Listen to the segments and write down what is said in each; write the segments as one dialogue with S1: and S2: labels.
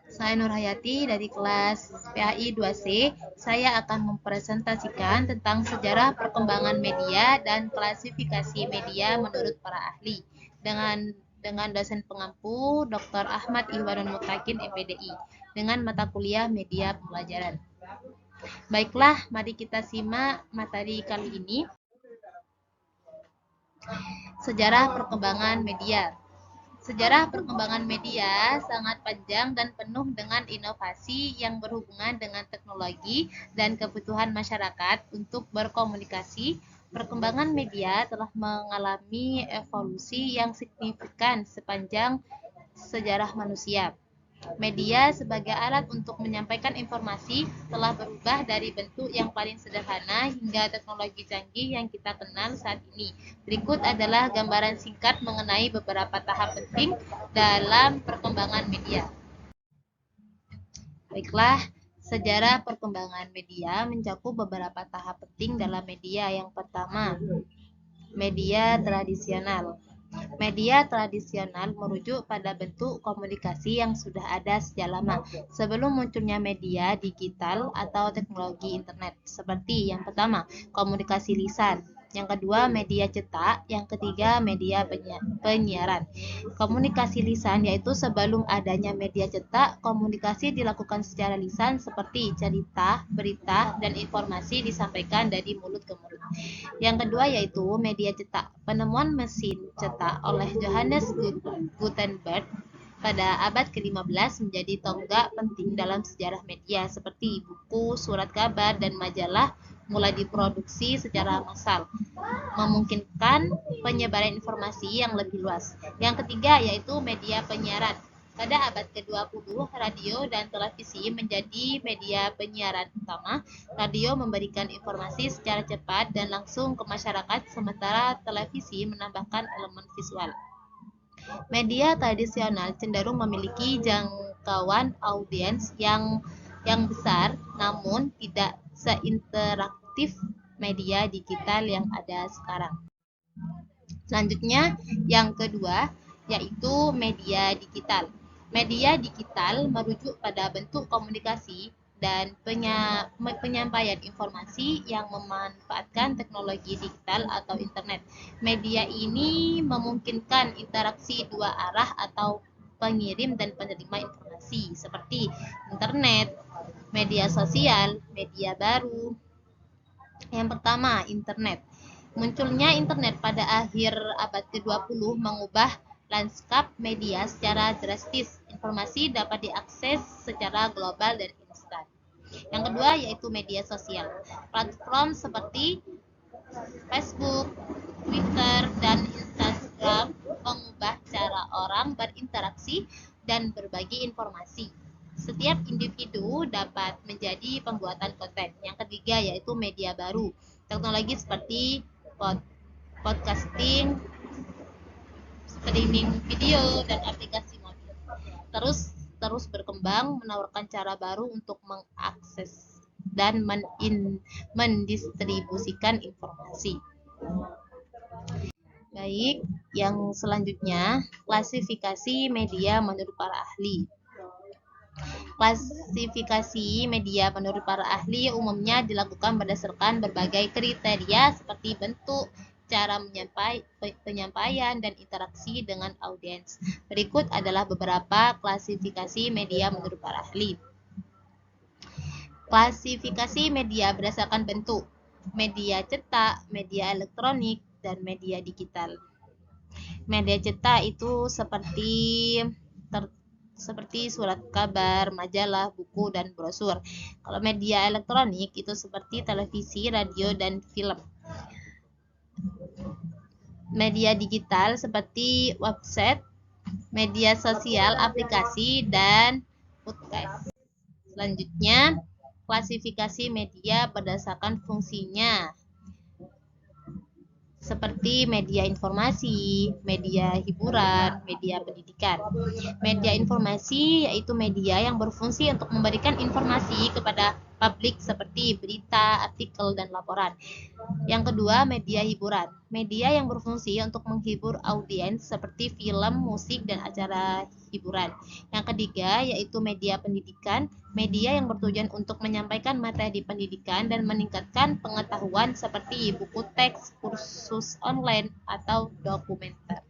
S1: saya Nurhayati dari kelas PAI 2C. Saya akan mempresentasikan tentang sejarah perkembangan media dan klasifikasi media menurut para ahli dengan dosen pengampu Dr. Ahmad Ihwanul Mutakin MPDI dengan mata kuliah media pembelajaran. Baiklah, mari kita simak materi kali ini. Sejarah perkembangan media. Sejarah perkembangan media sangat panjang dan penuh dengan inovasi yang berhubungan dengan teknologi dan kebutuhan masyarakat untuk berkomunikasi. Perkembangan media telah mengalami evolusi yang signifikan sepanjang sejarah manusia. Media sebagai alat untuk menyampaikan informasi telah berubah dari bentuk yang paling sederhana hingga teknologi canggih yang kita kenal saat ini. Berikut adalah gambaran singkat mengenai beberapa tahap penting dalam perkembangan media. Baiklah, sejarah perkembangan media mencakup beberapa tahap penting dalam media. Yang pertama, media tradisional. Media tradisional merujuk pada bentuk komunikasi yang sudah ada sejak lama sebelum munculnya media digital atau teknologi internet. Seperti yang pertama, komunikasi lisan. Yang kedua, media cetak. Yang ketiga, media penyiaran. Komunikasi lisan yaitu sebelum adanya media cetak, komunikasi dilakukan secara lisan seperti cerita, berita, dan informasi disampaikan dari mulut ke mulut. Yang kedua yaitu media cetak. Penemuan mesin cetak oleh Johannes Gutenberg pada abad ke-15 menjadi tonggak penting dalam sejarah media, seperti buku, surat kabar, dan majalah mulai diproduksi secara massal, memungkinkan penyebaran informasi yang lebih luas. Yang ketiga yaitu media penyiaran. Pada abad ke-20, radio dan televisi menjadi media penyiaran utama. Radio memberikan informasi secara cepat dan langsung ke masyarakat, sementara televisi menambahkan elemen visual. Media tradisional cenderung memiliki jangkauan audiens yang besar, namun tidak seinteraktif media digital yang ada sekarang. Selanjutnya, yang kedua, yaitu media digital. Media digital merujuk pada bentuk komunikasi dan penyampaian informasi yang memanfaatkan teknologi digital atau internet. Media ini memungkinkan interaksi dua arah atau pengirim dan penerima informasi, seperti internet, media sosial, media baru. Yang pertama, internet. Munculnya internet pada akhir abad ke-20 mengubah lanskap media secara drastis. Informasi dapat diakses secara global dan instan. Yang kedua yaitu media sosial. Platform seperti Facebook, Twitter, dan Instagram mengubah cara orang berinteraksi dan berbagi informasi. Setiap individu dapat menjadi pembuatan konten. Yang ketiga yaitu media baru. Teknologi seperti podcasting, streaming video, dan aplikasi mobil terus berkembang, menawarkan cara baru untuk mengakses dan mendistribusikan informasi. Baik, yang selanjutnya, klasifikasi media menurut para ahli. Klasifikasi media menurut para ahli umumnya dilakukan berdasarkan berbagai kriteria seperti bentuk, cara penyampaian, dan interaksi dengan audiens. Berikut adalah beberapa klasifikasi media menurut para ahli. Klasifikasi media berdasarkan bentuk: media cetak, media elektronik, dan media digital. Media cetak itu seperti surat kabar, majalah, buku, dan brosur. Kalau media elektronik itu seperti televisi, radio, dan film. Media digital seperti website, media sosial, aplikasi, dan podcast. Selanjutnya, klasifikasi media berdasarkan fungsinya, seperti media informasi, media hiburan, media pendidikan. Media informasi yaitu media yang berfungsi untuk memberikan informasi kepada publik seperti berita, artikel, dan laporan. Yang kedua, media hiburan. Media yang berfungsi untuk menghibur audiens seperti film, musik, dan acara hiburan. Yang ketiga, yaitu media pendidikan. Media yang bertujuan untuk menyampaikan materi pendidikan dan meningkatkan pengetahuan seperti buku teks, kursus online, atau dokumenter.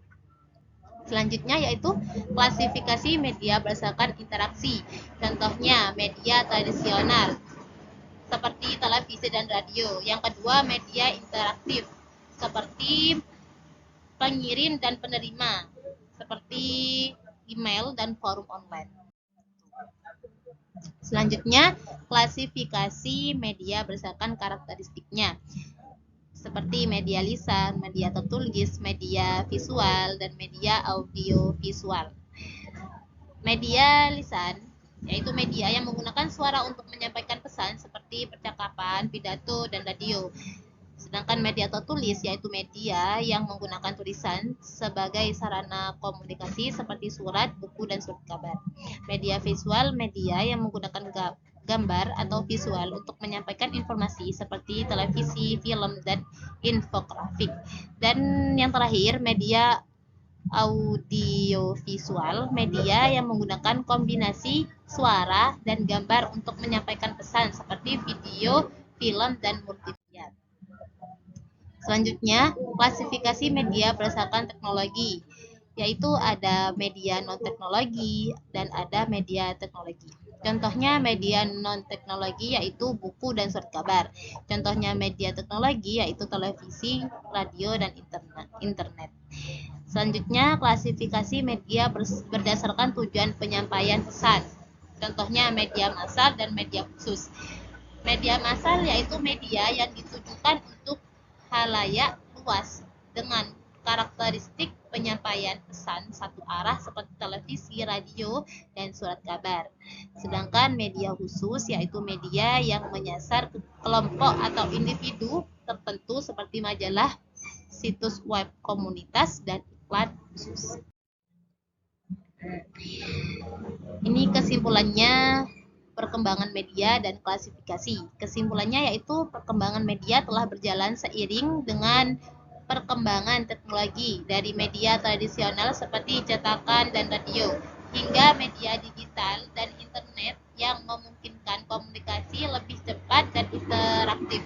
S1: Selanjutnya yaitu klasifikasi media berdasarkan interaksi. Contohnya media tradisional seperti televisi dan radio. Yang kedua media interaktif seperti pengirim dan penerima seperti email dan forum online. Selanjutnya klasifikasi media berdasarkan karakteristiknya seperti media lisan, media tertulis, media visual, dan media audiovisual. Media lisan yaitu media yang menggunakan suara untuk menyampaikan pesan seperti percakapan, pidato, dan radio. Sedangkan media tertulis yaitu media yang menggunakan tulisan sebagai sarana komunikasi seperti surat, buku, dan surat kabar. Media visual media yang menggunakan gambar atau visual untuk menyampaikan informasi seperti televisi, film, dan infografik. Dan yang terakhir, media audiovisual media yang menggunakan kombinasi suara dan gambar untuk menyampaikan pesan seperti video, film, dan multimedia. Selanjutnya, klasifikasi media berdasarkan teknologi, yaitu ada media non-teknologi dan ada media teknologi. Contohnya media non-teknologi yaitu buku dan surat kabar. Contohnya media teknologi yaitu televisi, radio, dan internet. Selanjutnya, klasifikasi media berdasarkan tujuan penyampaian pesan. Contohnya media massal dan media khusus. Media massal yaitu media yang ditujukan untuk khalayak luas dengan karakteristik penyampaian pesan satu arah seperti televisi, radio, dan surat kabar. Sedangkan media khusus yaitu media yang menyasar kelompok atau individu tertentu seperti majalah, situs web komunitas, dan iklan khusus. Ini kesimpulannya perkembangan media dan klasifikasi. Kesimpulannya yaitu perkembangan media telah berjalan seiring dengan perkembangan teknologi dari media tradisional seperti cetakan dan radio hingga media digital dan internet yang memungkinkan komunikasi lebih cepat dan interaktif.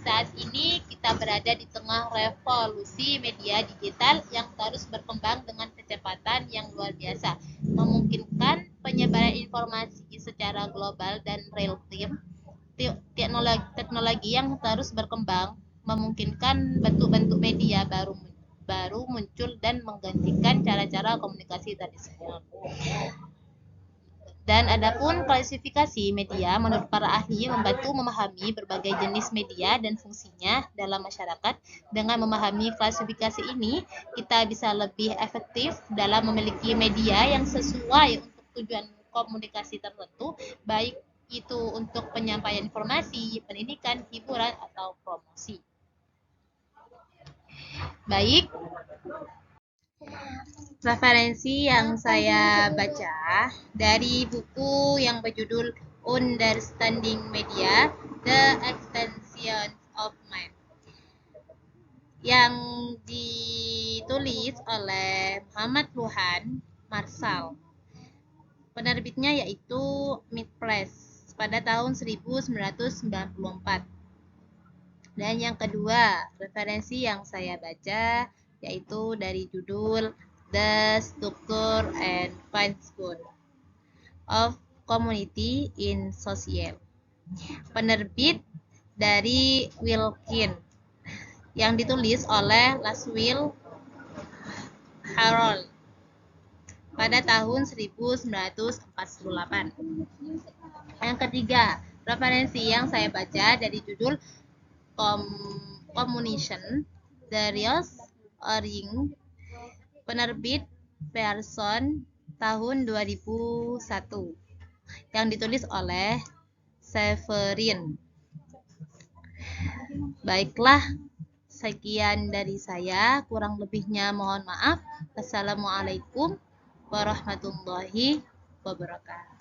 S1: Saat ini kita berada di tengah revolusi media digital yang terus berkembang dengan kecepatan yang luar biasa, memungkinkan penyebaran informasi secara global dan real time. Teknologi yang terus berkembang memungkinkan bentuk-bentuk media baru muncul dan menggantikan cara-cara komunikasi tradisional. Dan adapun klasifikasi media menurut para ahli membantu memahami berbagai jenis media dan fungsinya dalam masyarakat. Dengan memahami klasifikasi ini, kita bisa lebih efektif dalam memiliki media yang sesuai untuk tujuan komunikasi tertentu, baik itu untuk penyampaian informasi, pendidikan, hiburan, atau promosi. Baik, referensi yang saya baca dari buku yang berjudul Understanding Media, The Extension of Mind, yang ditulis oleh Muhammad Luhan Marsal. Penerbitnya yaitu Mid Press pada tahun 1994. Dan yang kedua, referensi yang saya baca yaitu dari judul The Structure and Function of Community in Social. Penerbit dari Wilkin yang ditulis oleh Laswell Harold pada tahun 1948. Yang ketiga, referensi yang saya baca dari judul Communication, Darius Oring, penerbit Pearson tahun 2001, yang ditulis oleh Severin. Baiklah, sekian dari saya, kurang lebihnya mohon maaf. Assalamualaikum warahmatullahi wabarakatuh.